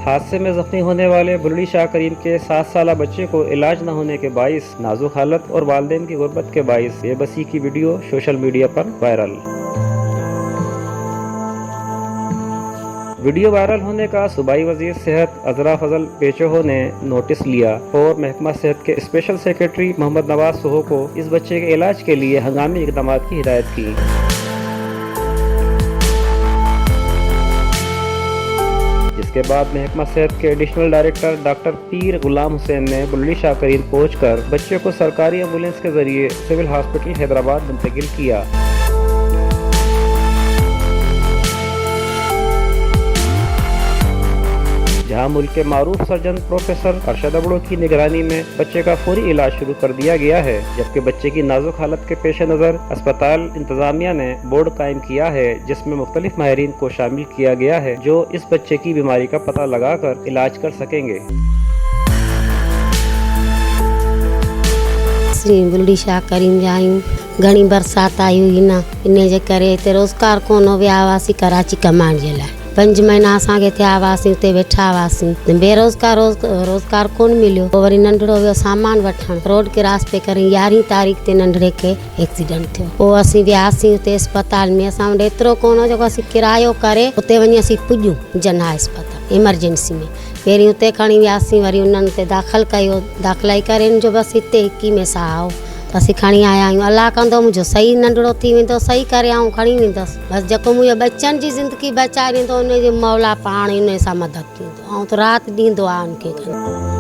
हादसे में जख्मी होने वाले बुल्ली शाह करीम के 7 साला बच्चे को इलाज न होने के बाइस नाजुक हालत और वालिदैन की गुर्बत के बाइस बेबसी की वीडियो सोशल मीडिया पर वायरल। वीडियो वायरल होने का सूबाई वजीर सेहत अजरा फजल पेचोहो ने नोटिस लिया और महकमा सेहत के स्पेशल सेक्रेटरी मोहम्मद नवाज सोहो को इस बच्चे के इलाज के लिए हंगामी इकदाम की हिदायत की। जिसके बाद महकमा सेहत के एडिशनल डायरेक्टर डॉक्टर पीर गुलाम हुसैन ने बुल्ली शाह करीम पहुंचकर बच्चे को सरकारी एम्बुलेंस के जरिए सिविल हॉस्पिटल हैदराबाद मुंतकिल किया। जहां मुल्क के मारूफ सर्जन प्रोफेसर अरशद अबड़ो की निगरानी में बच्चे का फौरी इलाज शुरू कर दिया गया है, जबकि बच्चे की नाजुक हालत के पेश नज़र अस्पताल इंतजामिया ने बोर्ड कायम किया है जिसमें मुख्तलिफ माहिरीन को शामिल किया गया है जो इस बच्चे की बीमारी का पता लगाकर इलाज कर सकेंगे। श्री बुल्ली शाह करीम जायूं घणी बरसात आई हुई न, इन जे करे हिते रोज़गार कोन हो, विया हुआसीं कराची कमाइण जे लाइ। 5 महीना असांखे थिया हुआसीं, उते वेठा हुआसीं, रोज़गार कोन मिलियो। पोइ वरी नंढड़ो वियो सामान वठण, रोड क्रॉस पे करे 11 तारीख़ ते नंढड़े खे एक्सीडेंट थियो। पोइ असीं वियासीं उते अस्पताल में, असां वटि एतिरो कोन हो जेको असीं किरायो करे उते वञी असीं पुॼूं जना अस्पताल इमरजेंसी में। पहिरीं उते खणी वियासीं, वरी उन्हनि ते दाख़िल कयो, दाख़िलाई करे जो बसि हिते 21 में साह त असीं खणी आया आहियूं। अलाह कंदो मुंहिंजो सही नंढड़ो थी वेंदो, सही करे आऊं खणी वेंदसि। बसि जेको मुंहिंजो बच्चनि जी ज़िंदगी बचाए ॾींदो उनजी मौला पाण उन सां मदद कंदो ऐं त राति ॾींदो आहे उनखे।